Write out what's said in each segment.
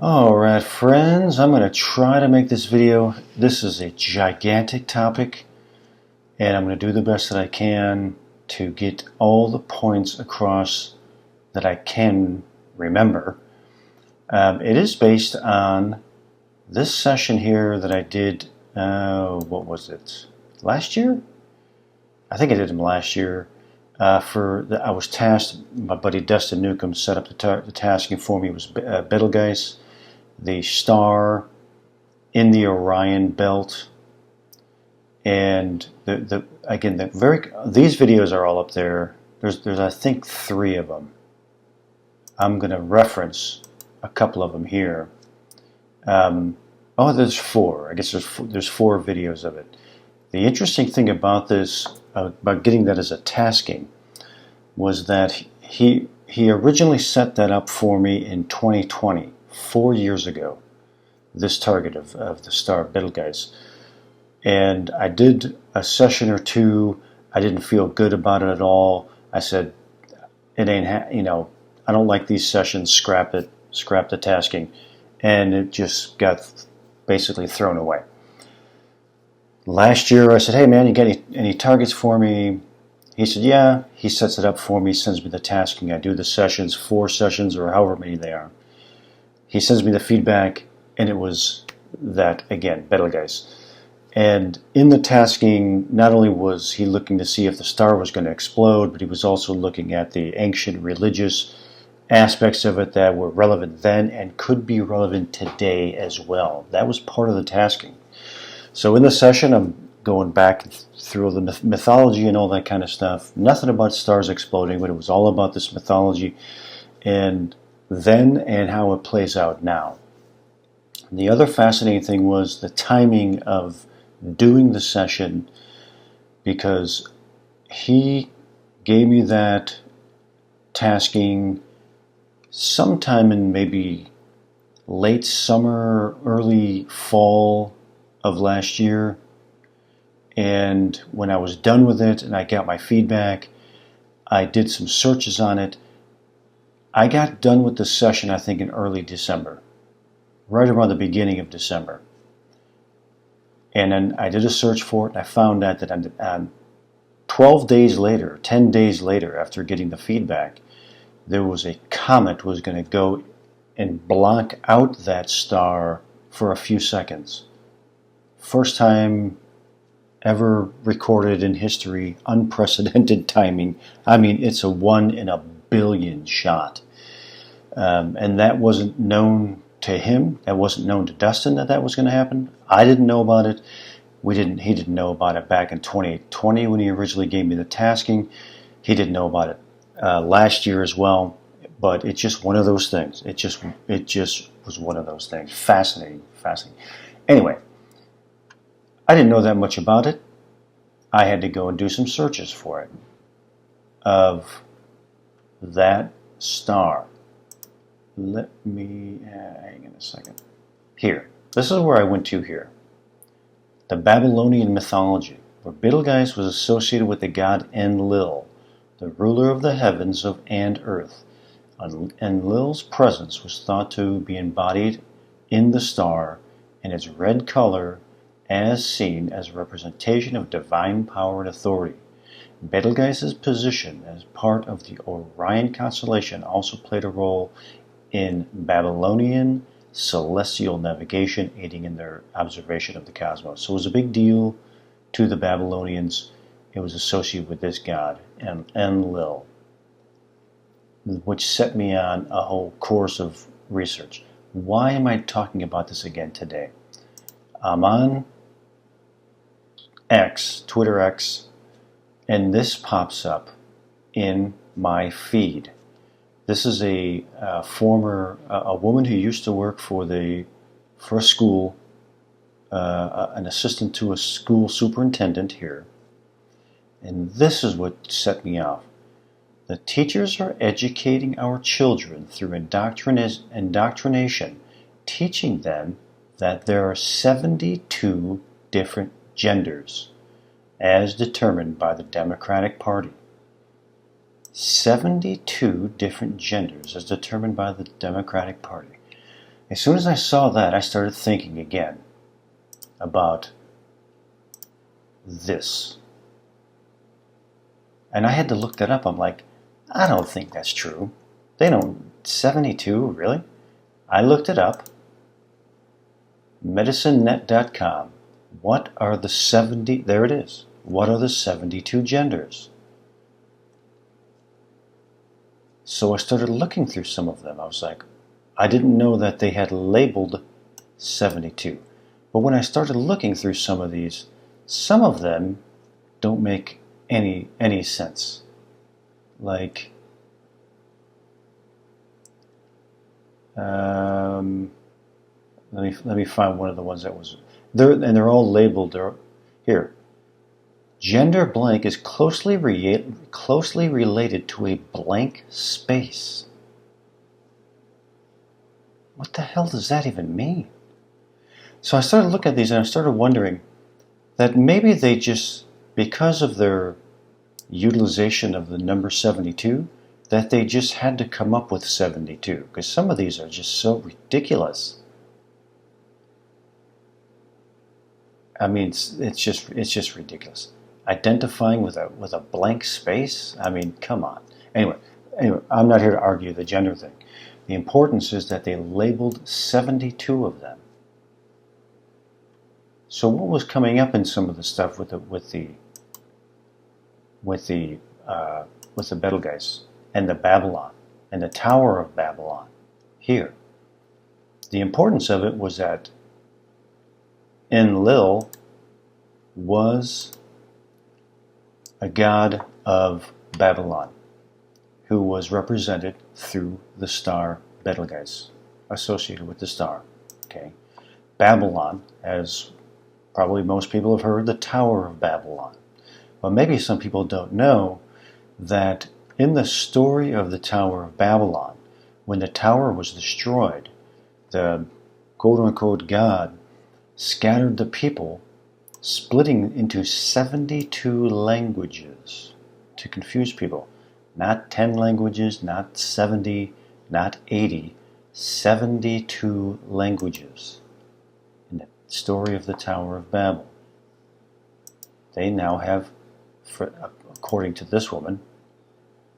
Alright friends, I'm going to try to make this video. This is a gigantic topic and I'm going to do the best that I can to get all the points across that I can remember. It is based on this session here that I did, what was it, last year? I think I did them last year. I was tasked, my buddy Dustin Newcomb set up the tasking for me. It was Betelgeuse, the star in the Orion Belt, and these videos are all up there. There's I think 3 of them. I'm going to reference a couple of them here. There's 4. I guess there's 4 videos of it. The interesting thing about this, about getting that as a tasking, was that he originally set that up for me in 2020, 4 years ago, this target of the star Betelgeuse. And I did a session or 2. I didn't feel good about it at all. I said, it ain't, I don't like these sessions, scrap it, scrap the tasking. And it just got basically thrown away. Last year I said, hey man, you got any targets for me? He said, yeah. He sets it up for me, sends me the tasking. I do the sessions, 4 sessions or however many they are. He sends me the feedback, and it was that, again, Betelgeuse. And in the tasking, not only was he looking to see if the star was going to explode, but he was also looking at the ancient religious aspects of it that were relevant then and could be relevant today as well. That was part of the tasking. So in the session, I'm going back through the mythology and all that kind of stuff. Nothing about stars exploding, but it was all about this mythology and then and how it plays out now. And the other fascinating thing was the timing of doing the session, because he gave me that tasking sometime in maybe late summer, early fall of last year. And when I was done with it and I got my feedback, I did some searches on it. I got done with the session, I think, in early December, right around the beginning of December. And then I did a search for it, and I found out that 12 days later, 10 days later, after getting the feedback, there was a comet was going to go and block out that star for a few seconds. First time ever recorded in history, unprecedented timing. I mean, it's a 1 in a billion shot. And that wasn't known to him. That wasn't known to Dustin that was going to happen. I didn't know about it. He didn't know about it back in 2020 when he originally gave me the tasking. He didn't know about it last year as well. But it's just one of those things. It just was one of those things. Fascinating. Anyway, I didn't know that much about it. I had to go and do some searches for it of that star. Let me hang in a second. Here. This is where I went to here. The Babylonian mythology, where Betelgeuse was associated with the god Enlil, the ruler of the heavens and earth. Enlil's presence was thought to be embodied in the star, and its red color as seen as a representation of divine power and authority. Betelgeuse's position as part of the Orion constellation also played a role in Babylonian celestial navigation, aiding in their observation of the cosmos. So it was a big deal to the Babylonians. It was associated with this god, Enlil, which set me on a whole course of research. Why am I talking about this again today? I'm on Twitter X, and this pops up in my feed. This is a woman who used to work for a school, an assistant to a school superintendent here. And this is what set me off. The teachers are educating our children through indoctrination, teaching them that there are 72 different genders, as determined by the Democratic Party. 72 different genders as determined by the Democratic Party. As soon as I saw that, I started thinking again about this. And I had to look that up. I'm like, I don't think that's true. They don't, 72, really? I looked it up. MedicineNet.com. What are the 70, there it is. What are the 72 genders? So I started looking through some of them. I was like, I didn't know that they had labeled 72. But when I started looking through some of these, some of them don't make any sense. Like, let me find one of the ones that was there, and they're all labeled. Here, gender blank is closely related to a blank space. What the hell does that even mean? So I started looking at these and I started wondering that maybe they just, because of their utilization of the number 72, that they just had to come up with 72, because some of these are just so ridiculous. I mean, it's just ridiculous. Identifying with a blank space. I mean, come on. Anyway, I'm not here to argue the gender thing. The importance is that they labeled 72 of them. So what was coming up in some of the stuff with the Betelgeuse and the Babylon and the Tower of Babylon here? The importance of it was that Enlil was a god of Babylon who was represented through the star Betelgeuse, associated with the star. Okay, Babylon, as probably most people have heard, the Tower of Babylon. But maybe some people don't know that in the story of the Tower of Babylon, when the tower was destroyed, the quote-unquote God scattered the people, splitting into 72 languages to confuse people. Not 10 languages, not 70, not 80, 72 languages in the story of the Tower of Babel. They now have, according to this woman,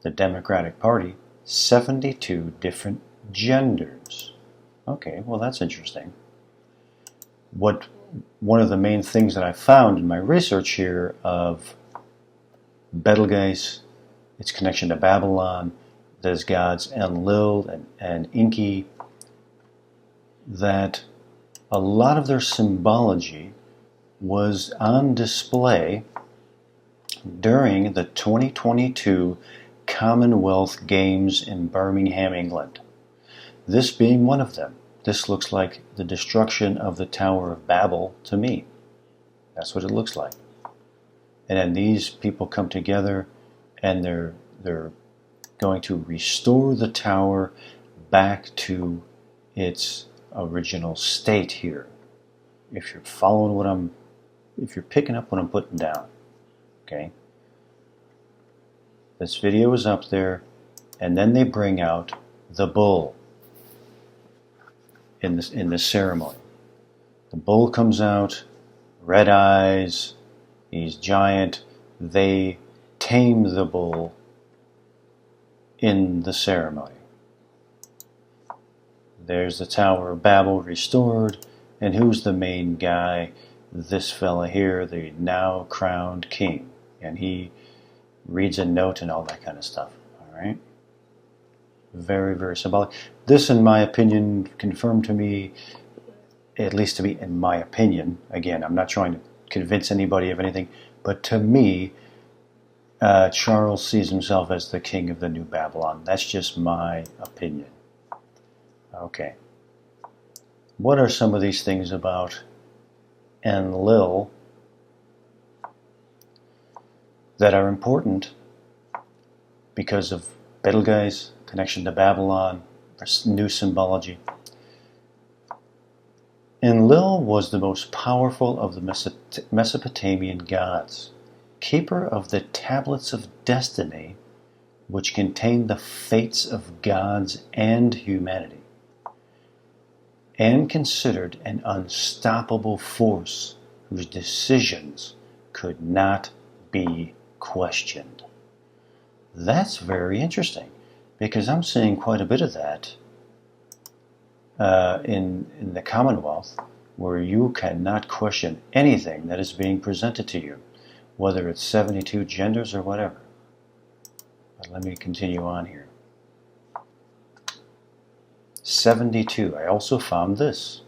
the Democratic Party, 72 different genders. Okay, well that's interesting. One of the main things that I found in my research here of Betelgeuse, its connection to Babylon, those gods Enlil and Enki, that a lot of their symbology was on display during the 2022 Commonwealth Games in Birmingham, England. This being one of them. This looks like the destruction of the Tower of Babel to me. That's what it looks like. And then these people come together and they're going to restore the tower back to its original state here. If you're following if you're picking up what I'm putting down, okay? This video is up there, and then they bring out the bull in this ceremony. The bull comes out, red eyes, he's giant. They tame the bull in the ceremony. There's the Tower of Babel restored, and who's the main guy? This fella here, the now crowned king, and he reads a note and all that kind of stuff. All right, very, very symbolic. This, in my opinion, confirmed to me, at least to me, in my opinion. Again, I'm not trying to convince anybody of anything, but to me, Charles sees himself as the king of the New Babylon. That's just my opinion. Okay. What are some of these things about Enlil that are important because of Betelgeuse, connection to Babylon, new symbology? Enlil was the most powerful of the Mesopotamian gods, keeper of the tablets of destiny, which contain the fates of gods and humanity. and considered an unstoppable force whose decisions could not be questioned. That's very interesting, because I'm seeing quite a bit of that in the Commonwealth, where you cannot question anything that is being presented to you, whether it's 72 genders or whatever. But let me continue on here. 72. I also found this.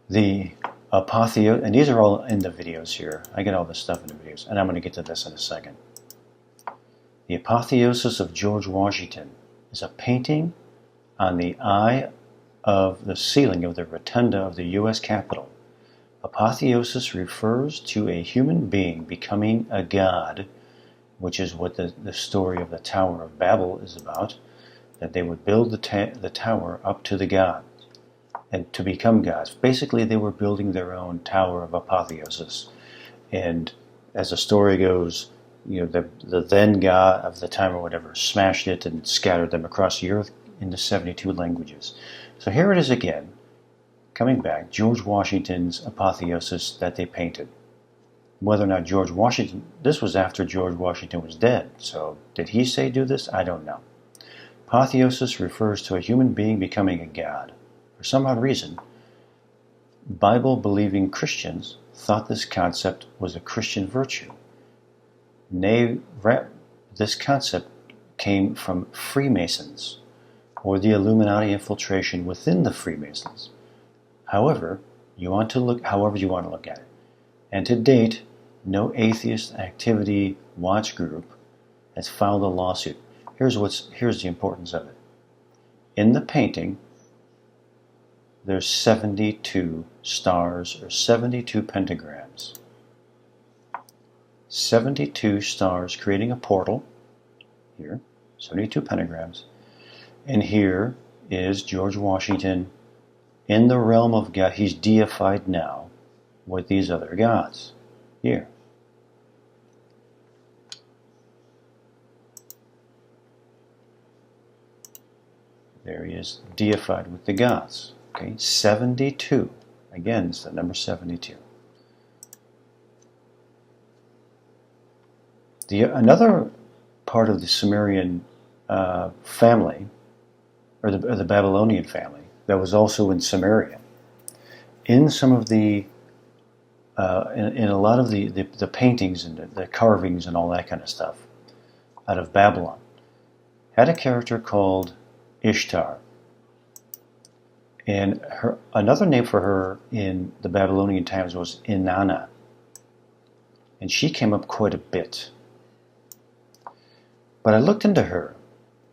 The apotheosis, and these are all in the videos here. I get all this stuff in the videos, and I'm going to get to this in a second. The apotheosis of George Washington is a painting on the eye of the ceiling of the rotunda of the U.S. Capitol. Apotheosis refers to a human being becoming a god, which is what the story of the Tower of Babel is about, that they would build the tower up to the god and to become gods. Basically, they were building their own tower of apotheosis. And as the story goes, the then god of the time or whatever smashed it and scattered them across the earth into 72 languages. So here it is again, coming back, George Washington's apotheosis that they painted. Whether or not George Washington, this was after George Washington was dead, so did he say do this? I don't know. Apotheosis refers to a human being becoming a god. For some odd reason, Bible-believing Christians thought this concept was a Christian virtue. Nay, this concept came from Freemasons, or the Illuminati infiltration within the Freemasons. However you want to look at it. And to date, no atheist activity watch group has filed a lawsuit. Here's the importance of it. In the painting, there's 72 stars or 72 pentagrams. 72 stars creating a portal here, 72 pentagrams. And here is George Washington in the realm of God. He's deified now with these other gods. Here. There he is, deified with the gods. Okay, 72. Again, it's the number 72. Another part of the Sumerian family, or the Babylonian family, that was also in Samaria. In some of the, in a lot of the paintings and the carvings and all that kind of stuff out of Babylon, had a character called Ishtar. And another name for her in the Babylonian times was Inanna. And she came up quite a bit. But I looked into her,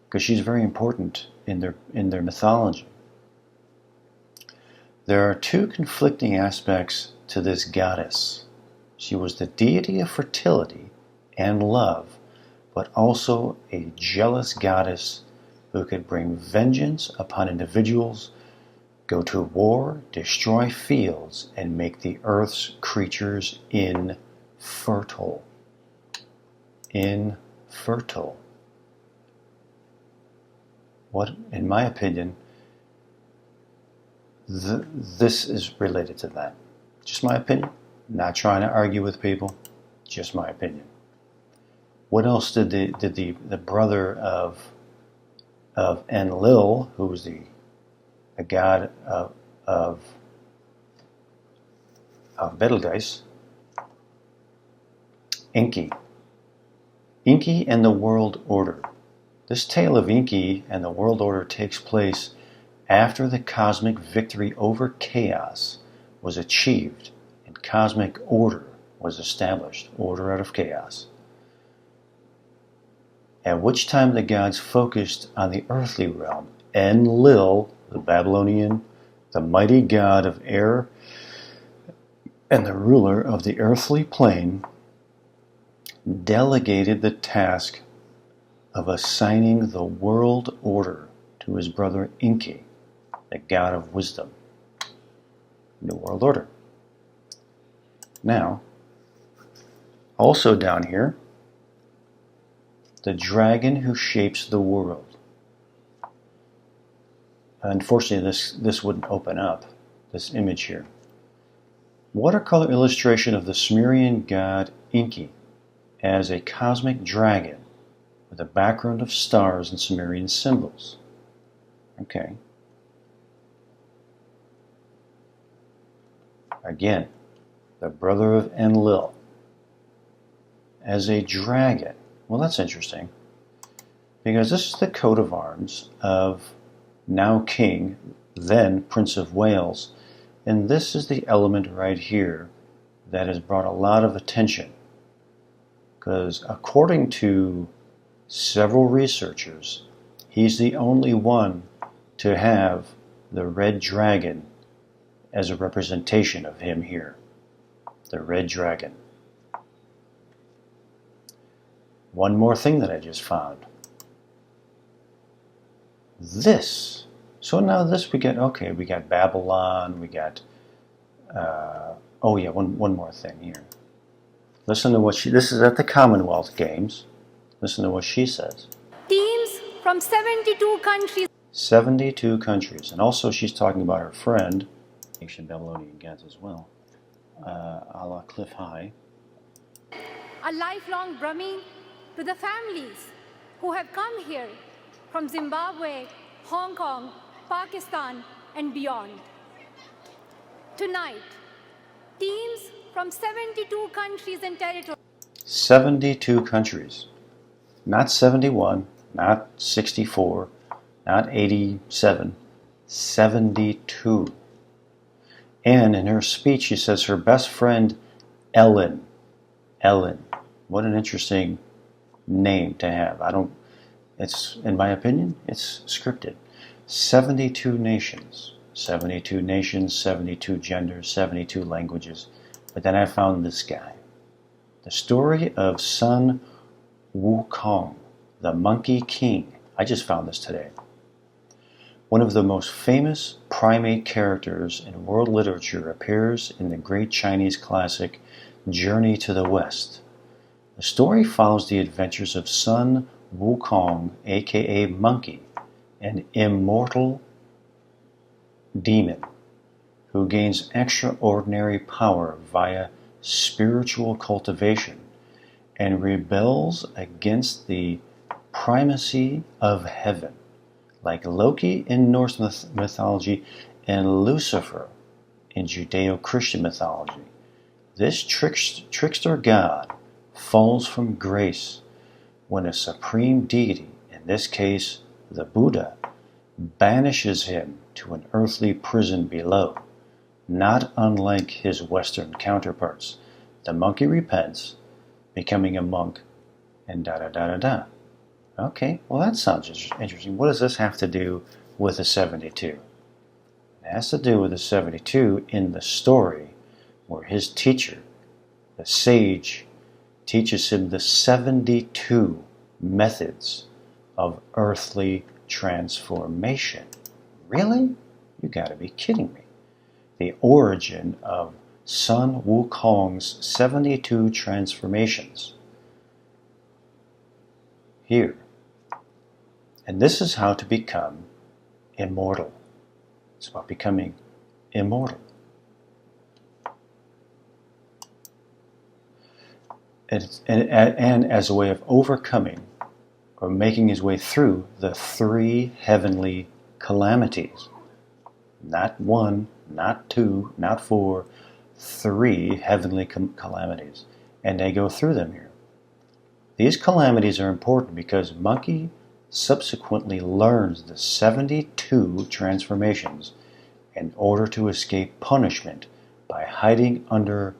because she's very important in their mythology. There are two conflicting aspects to this goddess. She was the deity of fertility and love, but also a jealous goddess who could bring vengeance upon individuals, go to war, destroy fields, and make the earth's creatures infertile. Infertile. What, in my opinion, this is related to that. Just my opinion. Not trying to argue with people. Just my opinion. What else did the brother of Enlil, who was a god of Betelgeuse, Enki. Enki and the world order. This tale of Enki and the world order takes place after the cosmic victory over chaos was achieved and cosmic order was established, order out of chaos. At which time the gods focused on the earthly realm. Enlil, the Babylonian, the mighty god of air and the ruler of the earthly plane, delegated the task of assigning the world order to his brother Enki, the god of wisdom. New world order. Now, also down here, the dragon who shapes the world. Unfortunately, this wouldn't open up, this image here. Watercolor illustration of the Sumerian god Enki as a cosmic dragon with a background of stars and Sumerian symbols. Okay. Again, the brother of Enlil as a dragon. Well, that's interesting, because this is the coat of arms of now King, then Prince of Wales, and this is the element right here that has brought a lot of attention, because according to several researchers, he's the only one to have the red dragon as a representation of him here. The red dragon. One more thing that I just found. This. So now this we got, okay, we got Babylon, we got, oh yeah, one more thing here. Listen to what this is at the Commonwealth Games. Listen to what she says. Teams from 72 countries. 72 countries. And also she's talking about her friend, ancient Babylonian gods as well, a la Cliff High. A lifelong drumming to the families who have come here from Zimbabwe, Hong Kong, Pakistan, and beyond. Tonight, teams from 72 countries and territories. 72 countries. Not 71, not 64, not 87, 72. And in her speech, she says her best friend, Ellen. Ellen. What an interesting name to have. It's, in my opinion, it's scripted. 72 nations. 72 nations, 72 genders, 72 languages. But then I found this guy. The story of Sun Wukong, the Monkey King. I just found this today. One of the most famous primate characters in world literature appears in the great Chinese classic Journey to the West. The story follows the adventures of Sun Wukong, aka Monkey, an immortal demon who gains extraordinary power via spiritual cultivation and rebels against the primacy of heaven, like Loki in Norse mythology and Lucifer in Judeo-Christian mythology. This trickster god falls from grace when a supreme deity, in this case the Buddha, banishes him to an earthly prison below. Not unlike his Western counterparts, the monkey repents, becoming a monk, and da-da-da-da-da. Okay, well that sounds interesting. What does this have to do with the 72? It has to do with the 72 in the story where his teacher, the sage, teaches him the 72 methods of earthly transformation. Really? You gotta be kidding me. The origin of Sun Wukong's 72 transformations. Here. And this is how to become immortal. It's about becoming immortal. And as a way of overcoming or making his way through the 3 heavenly calamities. Not 1, not 2, not 4, 3 heavenly calamities. And they go through them here. These calamities are important because Monkey subsequently learns the 72 transformations in order to escape punishment by hiding under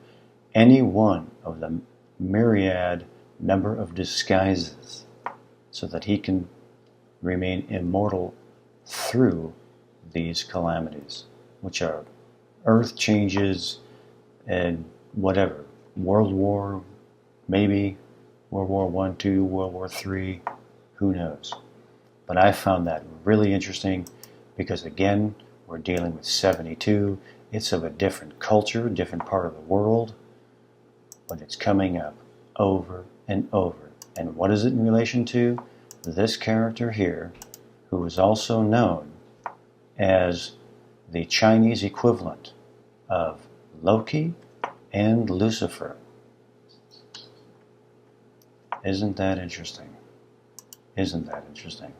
any one of the myriad number of disguises so that he can remain immortal through these calamities, which are earth changes and whatever, World War, maybe World War I, II, World War III, who knows. But I found that really interesting because, again, we're dealing with 72. It's of a different culture, different part of the world, but it's coming up over and over. And what is it in relation to? This character here, who is also known as the Chinese equivalent of Loki and Lucifer. Isn't that interesting? Isn't that interesting?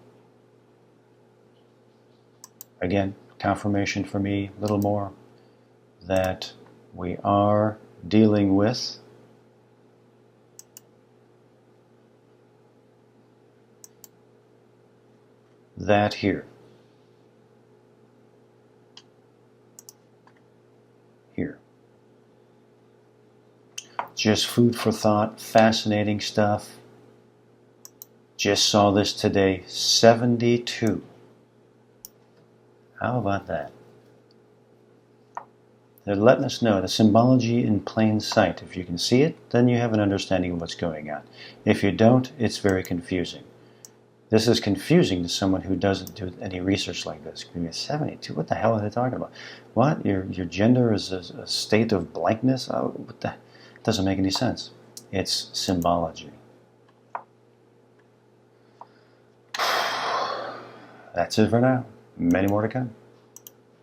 Again, confirmation for me, a little more, that we are dealing with that here. Here. Just food for thought, fascinating stuff. Just saw this today, 72. How about that? They're letting us know the symbology in plain sight. If you can see it, then you have an understanding of what's going on. If you don't, it's very confusing. This is confusing to someone who doesn't do any research like this. 72, what the hell are they talking about? What? Your gender is a state of blankness? Oh, what the? It doesn't make any sense. It's symbology. That's it for now. Many more to come.